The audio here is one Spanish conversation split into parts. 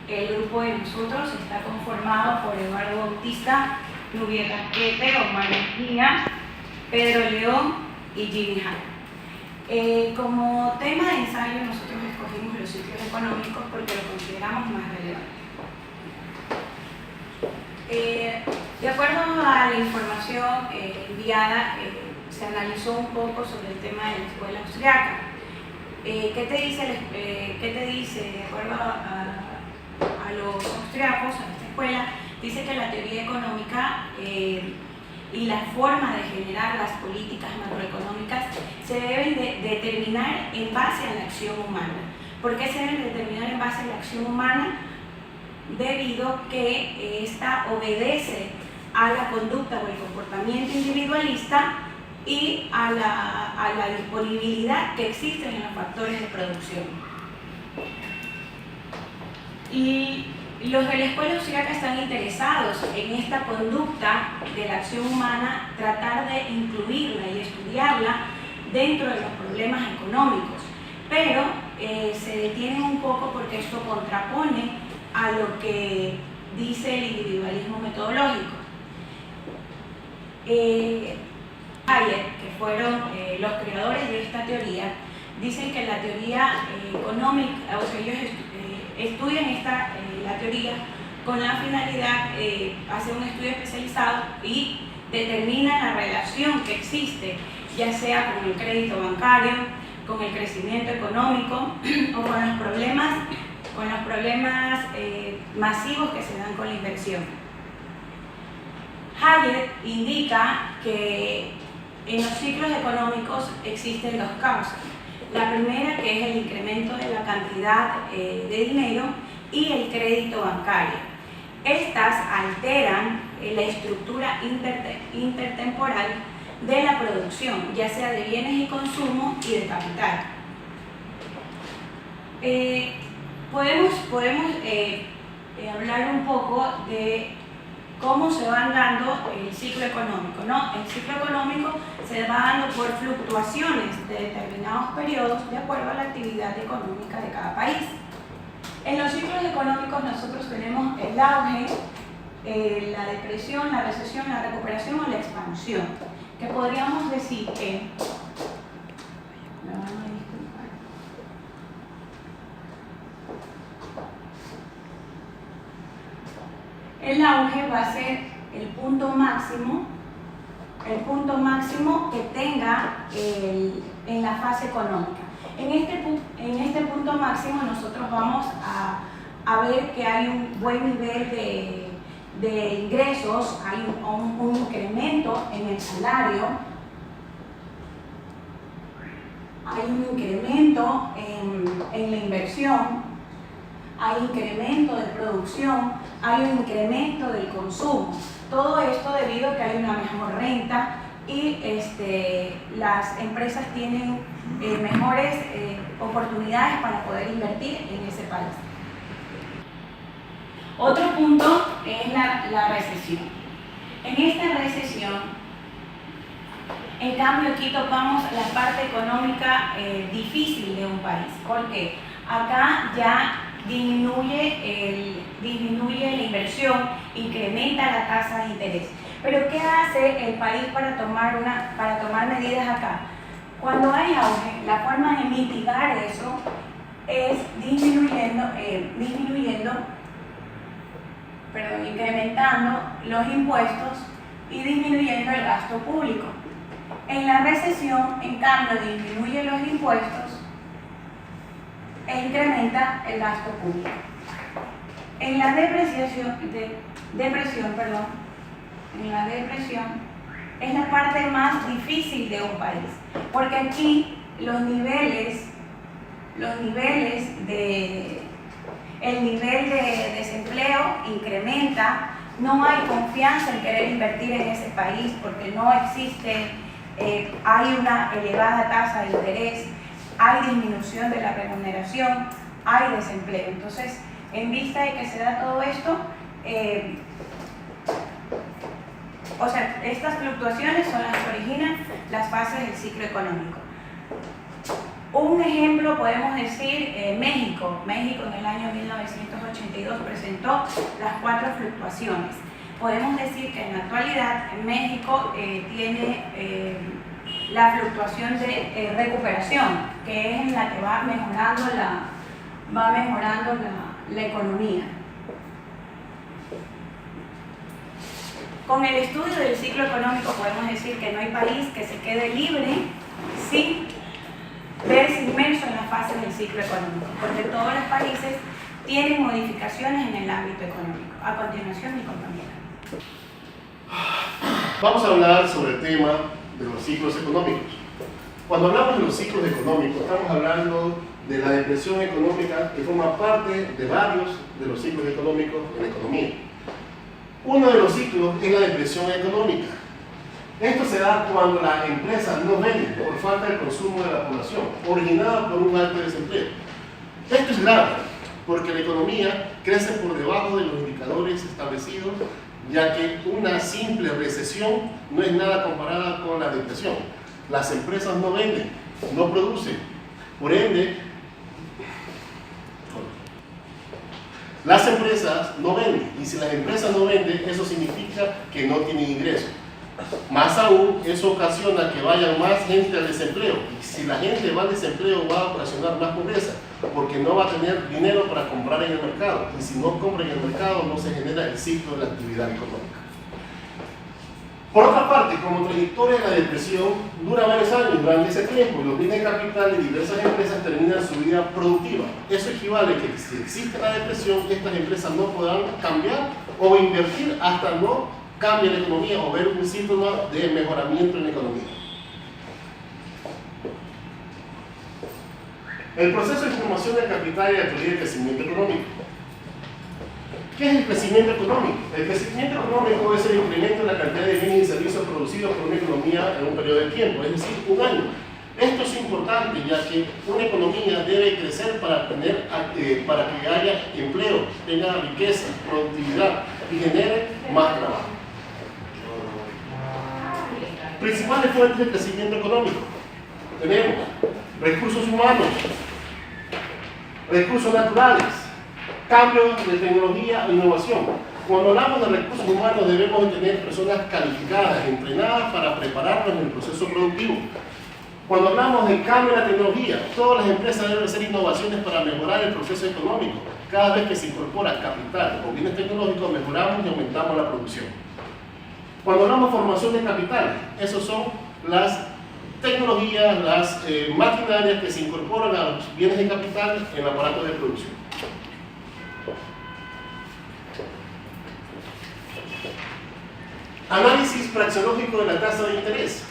El grupo de nosotros está conformado por Eduardo Bautista, Nubia Casquete, Omar Mejía, Pedro León y Jimmy Hall. Como tema de ensayo nosotros escogimos los ciclos económicos porque lo consideramos más relevante. De acuerdo a la información enviada, se analizó un poco sobre el tema de la escuela austriaca. ¿Qué te dice de acuerdo a los austriacos, a esta escuela? Dice que la teoría económica y la forma de generar las políticas macroeconómicas se deben de determinar en base a la acción humana. ¿Por qué se deben determinar en base a la acción humana? Debido que esta obedece a la conducta o el comportamiento individualista y a la disponibilidad que existen en los factores de producción. Y los de la escuela austriaca están interesados en esta conducta de la acción humana, tratar de incluirla y estudiarla dentro de los problemas económicos, pero se detienen un poco porque esto contrapone a lo que dice el individualismo metodológico. Hayek, que fueron los creadores de esta teoría, dicen que la teoría económica, o sea, ellos estudian la teoría con la finalidad de hacer un estudio especializado y determinan la relación que existe, ya sea con el crédito bancario, con el crecimiento económico o con los problemas masivos que se dan con la inversión. Hayek indica que en los ciclos económicos existen dos causas. La primera, que es el incremento de la cantidad de dinero, y el crédito bancario. Estas alteran la estructura intertemporal de la producción, ya sea de bienes y consumo y de capital. Podemos hablar un poco de cómo se va dando el ciclo económico, ¿no? El ciclo económico se va dando por fluctuaciones de determinados periodos de acuerdo a la actividad económica de cada país. En los ciclos económicos nosotros tenemos el auge, la depresión, la recesión, la recuperación o la expansión, que podríamos decir que... Me van a disculpar. El auge va a ser el punto máximo que tenga en la fase económica. En este punto máximo nosotros vamos a ver que hay un buen nivel de ingresos, hay un incremento en el salario, hay un incremento en la inversión, hay incremento de producción, hay un incremento del consumo. Todo esto debido a que hay una mejor renta y las empresas tienen mejores oportunidades para poder invertir en ese país. Otro punto es la recesión. En esta recesión, en cambio, aquí topamos la parte económica difícil de un país. ¿Por qué? Acá ya disminuye la inversión, incrementa la tasa de interés. Pero ¿qué hace el país para tomar medidas acá? Cuando hay auge, la forma de mitigar eso es incrementando los impuestos y disminuyendo el gasto público. En la recesión, en cambio, disminuye los impuestos e incrementa el gasto público. En la depresión es la parte más difícil de un país, porque aquí el nivel de desempleo incrementa, no hay confianza en querer invertir en ese país porque no existe, hay una elevada tasa de interés, hay disminución de la remuneración, hay desempleo. Entonces, en vista de que se da todo esto, estas fluctuaciones son las que originan las fases del ciclo económico. Un ejemplo podemos decir México. México en el año 1982 presentó las 4 fluctuaciones. Podemos decir que en la actualidad México tiene la fluctuación de recuperación, que es en la que va mejorando la economía. Con el estudio del ciclo económico podemos decir que no hay país que se quede libre sin verse inmerso en la fase del ciclo económico, porque todos los países tienen modificaciones en el ámbito económico. A continuación, mi compañera. Vamos a hablar sobre el tema de los ciclos económicos. Cuando hablamos de los ciclos económicos, estamos hablando de la depresión económica que forma parte de varios de los ciclos económicos en la economía. Uno de los ciclos es la depresión económica. Esto se da cuando las empresas no venden por falta de consumo de la población, originada por un alto desempleo. Esto es grave, porque la economía crece por debajo de los indicadores establecidos, ya que una simple recesión no es nada comparada con la depresión. Las empresas no venden, no producen, por ende, las empresas no venden, y si las empresas no venden, eso significa que no tienen ingresos. Más aún, eso ocasiona que vayan más gente al desempleo, y si la gente va al desempleo va a ocasionar más pobreza, porque no va a tener dinero para comprar en el mercado, y si no compra en el mercado no se genera el ciclo de la actividad económica. Por otra parte, como trayectoria de la depresión dura varios años, durante ese tiempo los bienes de capital de diversas empresas terminan su vida productiva. Eso equivale a que si existe la depresión, estas empresas no podrán cambiar o invertir hasta no cambie la economía o ver un síntoma de mejoramiento en la economía. El proceso de formación del capital y la teoría del crecimiento económico. ¿Qué es el crecimiento económico? El crecimiento económico es el incremento en la cantidad de bienes y servicios producidos por una economía en un periodo de tiempo, es decir, un año. Esto es importante, ya que una economía debe crecer para que haya empleo, tenga riqueza, productividad y genere más trabajo. Principales fuentes de crecimiento económico. Tenemos recursos humanos, recursos naturales, cambios de tecnología e innovación. Cuando hablamos de recursos humanos debemos de tener personas calificadas, entrenadas para prepararnos en el proceso productivo. Cuando hablamos de cambio en la tecnología, todas las empresas deben hacer innovaciones para mejorar el proceso económico. Cada vez que se incorpora capital o bienes tecnológicos, mejoramos y aumentamos la producción. Cuando hablamos de formación de capital, esos son las tecnologías, las maquinarias que se incorporan a los bienes de capital en el aparato de producción. Análisis praxeológico de la tasa de interés.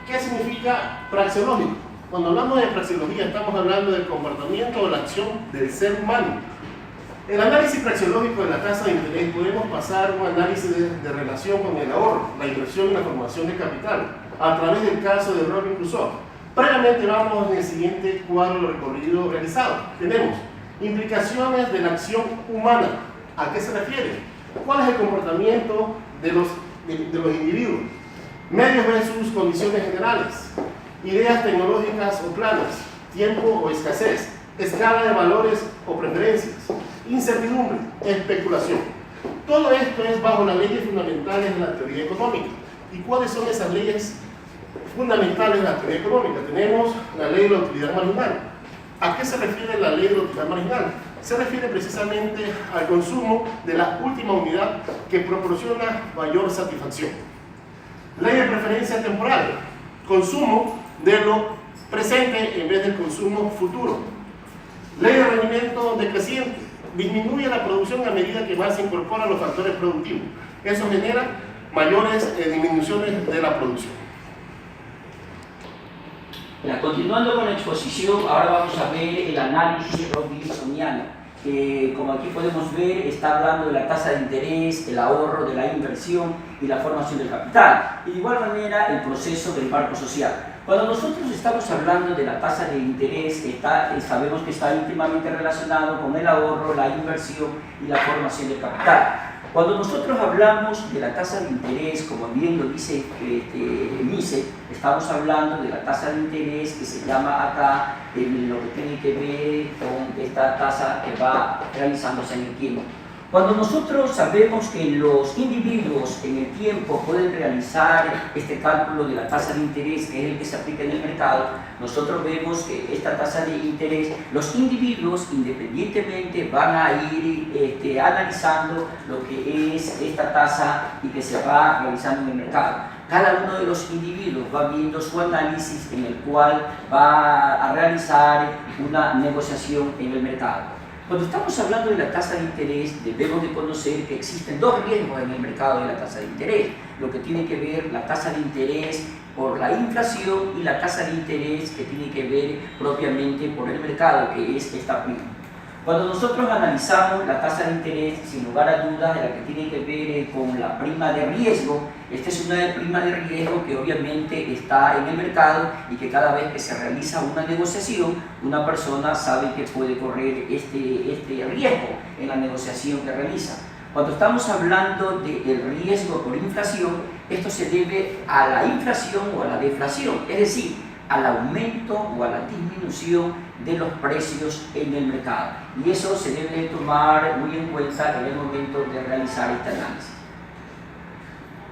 ¿Qué significa praxeológico? Cuando hablamos de praxeología estamos hablando del comportamiento o la acción del ser humano. En el análisis praxeológico de la tasa de interés podemos pasar un análisis de relación con el ahorro, la inversión y la formación de capital, a través del caso de Robinson Crusoe. Previamente vamos en el siguiente cuadro de recorrido realizado. Tenemos implicaciones de la acción humana. ¿A qué se refiere? ¿Cuál es el comportamiento de los individuos? Medios versus condiciones generales, ideas tecnológicas o planes, tiempo o escasez, escala de valores o preferencias, incertidumbre, especulación. Todo esto es bajo las leyes fundamentales de la teoría económica. ¿Y cuáles son esas leyes fundamentales de la teoría económica? Tenemos la ley de la utilidad marginal. ¿A qué se refiere la ley de la utilidad marginal? Se refiere precisamente al consumo de la última unidad que proporciona mayor satisfacción. Ley de preferencia temporal, consumo de lo presente en vez del consumo futuro. Ley de rendimiento decreciente, disminuye la producción a medida que más se incorporan los factores productivos. Eso genera mayores disminuciones de la producción. Continuando con la exposición, ahora vamos a ver el análisis robinsoniano, que como aquí podemos ver está hablando de la tasa de interés, el ahorro, de la inversión y la formación del capital, y de igual manera el proceso del marco social. Cuando nosotros estamos hablando de la tasa de interés, sabemos que está íntimamente relacionado con el ahorro, la inversión y la formación del capital. Cuando nosotros hablamos de la tasa de interés, como bien lo dice MICE, estamos hablando de la tasa de interés que se llama acá lo que tiene que ver con esta tasa que va realizándose en el tiempo. Cuando nosotros sabemos que los individuos en el tiempo pueden realizar este cálculo de la tasa de interés, que es el que se aplica en el mercado, nosotros vemos que esta tasa de interés, los individuos independientemente van a ir analizando lo que es esta tasa y que se va realizando en el mercado. Cada uno de los individuos va viendo su análisis en el cual va a realizar una negociación en el mercado. Cuando estamos hablando de la tasa de interés, debemos de conocer que existen dos riesgos en el mercado de la tasa de interés. Lo que tiene que ver la tasa de interés por la inflación y la tasa de interés que tiene que ver propiamente por el mercado, que es esta prima. Cuando nosotros analizamos la tasa de interés, sin lugar a dudas, de la que tiene que ver con la prima de riesgo, esta es una prima de riesgo que obviamente está en el mercado y que cada vez que se realiza una negociación, una persona sabe que puede correr este riesgo en la negociación que realiza. Cuando estamos hablando del riesgo por inflación, esto se debe a la inflación o a la deflación, es decir, al aumento o a la disminución de los precios en el mercado. Y eso se debe tomar muy en cuenta en el momento de realizar este análisis.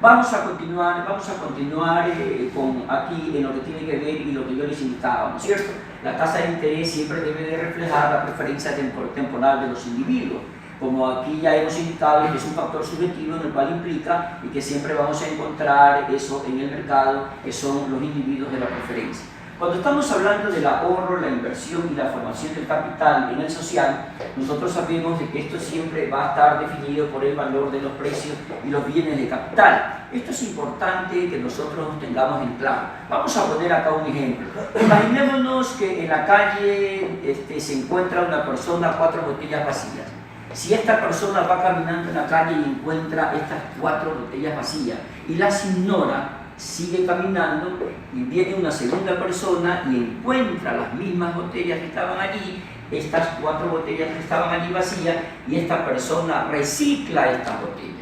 Vamos a continuar con aquí en lo que tiene que ver y lo que yo les indicaba, ¿no es cierto? La tasa de interés siempre debe de reflejar la preferencia temporal de los individuos. Como aquí ya hemos indicado, que es un factor subjetivo en el cual implica y que siempre vamos a encontrar eso en el mercado, que son los individuos de la preferencia. Cuando estamos hablando del ahorro, la inversión y la formación del capital en el social, nosotros sabemos de que esto siempre va a estar definido por el valor de los precios y los bienes de capital. Esto es importante que nosotros tengamos en claro. Vamos a poner acá un ejemplo. Imaginémonos que en la calle se encuentra una persona 4 botellas vacías. Si esta persona va caminando en la calle y encuentra estas 4 botellas vacías y las ignora, sigue caminando y viene una segunda persona y encuentra las mismas botellas que estaban allí, estas 4 botellas que estaban allí vacías, y esta persona recicla estas botellas.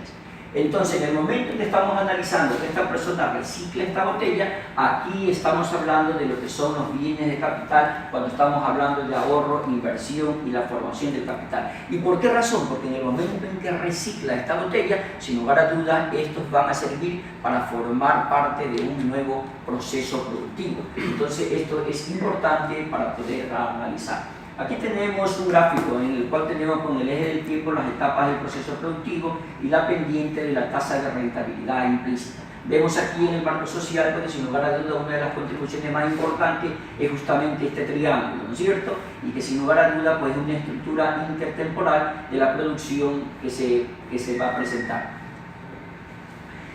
Entonces, en el momento en que estamos analizando que esta persona recicla esta botella, aquí estamos hablando de lo que son los bienes de capital cuando estamos hablando de ahorro, inversión y la formación del capital. ¿Y por qué razón? Porque en el momento en que recicla esta botella, sin lugar a dudas, estos van a servir para formar parte de un nuevo proceso productivo. Entonces, esto es importante para poder analizar. Aquí tenemos un gráfico en el cual tenemos con el eje del tiempo las etapas del proceso productivo y la pendiente de la tasa de rentabilidad implícita. Vemos aquí en el marco social, porque sin lugar a duda una de las contribuciones más importantes es justamente este triángulo, ¿no es cierto? Y que sin lugar a duda pues, es una estructura intertemporal de la producción que se va a presentar.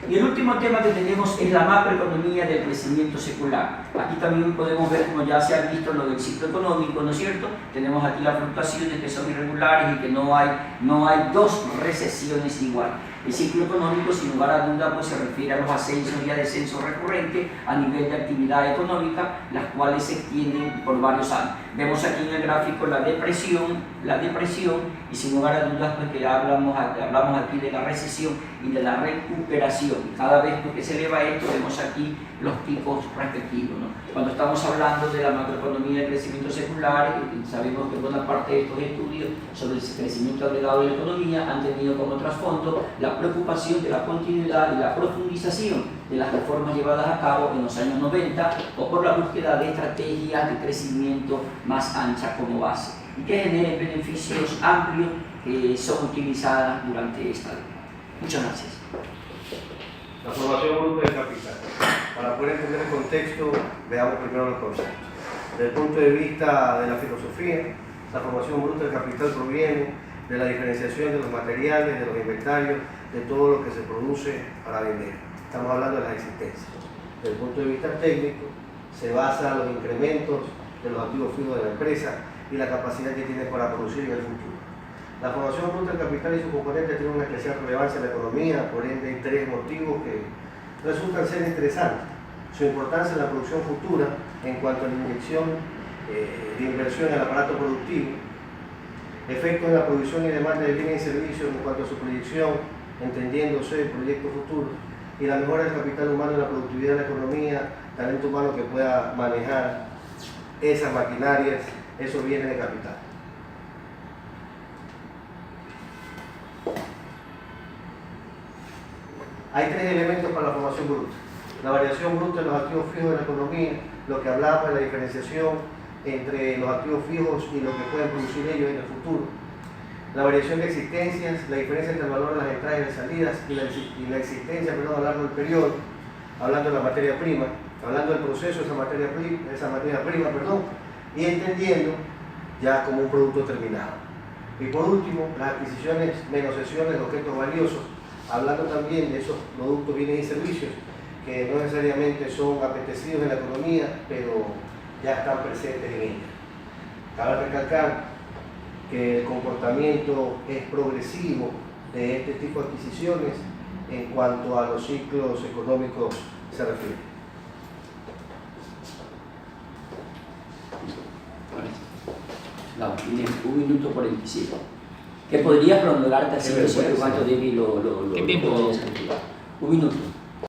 Y el último tema que tenemos es la macroeconomía del crecimiento secular. Aquí también podemos ver, como ya se ha visto, lo del ciclo económico, ¿no es cierto? Tenemos aquí las fluctuaciones que son irregulares y que no hay 2 recesiones iguales. El ciclo económico, sin lugar a duda, pues, se refiere a los ascensos y a descensos recurrentes a nivel de actividad económica, las cuales se extienden por varios años. Vemos aquí en el gráfico la depresión y sin lugar a dudas pues, que hablamos aquí de la recesión y de la recuperación. Y cada vez que se eleva esto, vemos aquí los picos respectivos, ¿no? Cuando estamos hablando de la macroeconomía del crecimiento secular, sabemos que buena parte de estos estudios sobre el crecimiento agregado de la economía han tenido como trasfondo la preocupación de la continuidad y la profundización de las reformas llevadas a cabo en los años 90 o por la búsqueda de estrategias de crecimiento más anchas como base y que generen beneficios amplios que son utilizadas durante esta década. Muchas gracias. La formación bruta del capital. Para poder entender el contexto, veamos primero los conceptos. Desde el punto de vista de la filosofía, la formación bruta del capital proviene de la diferenciación de los materiales, de los inventarios, de todo lo que se produce para vender. Estamos hablando de las existencias. Desde el punto de vista técnico, se basa en los incrementos de los activos fijos de la empresa y la capacidad que tiene para producir en el futuro. La formación bruta del capital y sus componentes tienen una especial relevancia en la economía, por ende hay 3 motivos que resultan ser interesantes. Su importancia en la producción futura en cuanto a la inyección de inversión en el aparato productivo, efectos en la producción y demanda de bienes y servicios en cuanto a su proyección entendiéndose proyectos futuros, y la mejora del capital humano en la productividad de la economía, talento humano que pueda manejar esas maquinarias, esos bienes de capital. Hay tres elementos para la formación bruta. La variación bruta de los activos fijos de la economía, lo que hablaba de la diferenciación entre los activos fijos y lo que pueden producir ellos en el futuro. La variación de existencias, la diferencia entre el valor de las entradas y las salidas y la existencia, a lo largo del periodo, hablando de la materia prima, hablando del proceso de esa materia prima, y entendiendo ya como un producto terminado. Y por último, las adquisiciones menos cesiones de objetos valiosos, hablando también de esos productos, bienes y servicios que no necesariamente son apetecidos en la economía, pero ya están presentes en ella. Cabe recalcar que el comportamiento es progresivo de este tipo de adquisiciones en cuanto a los ciclos económicos se refiere. No, tienes 1 minuto 47. ¿Qué podrías prolongarte así sobre cuánto David lo ¿Qué tiempo? podrías activar? 1 minuto.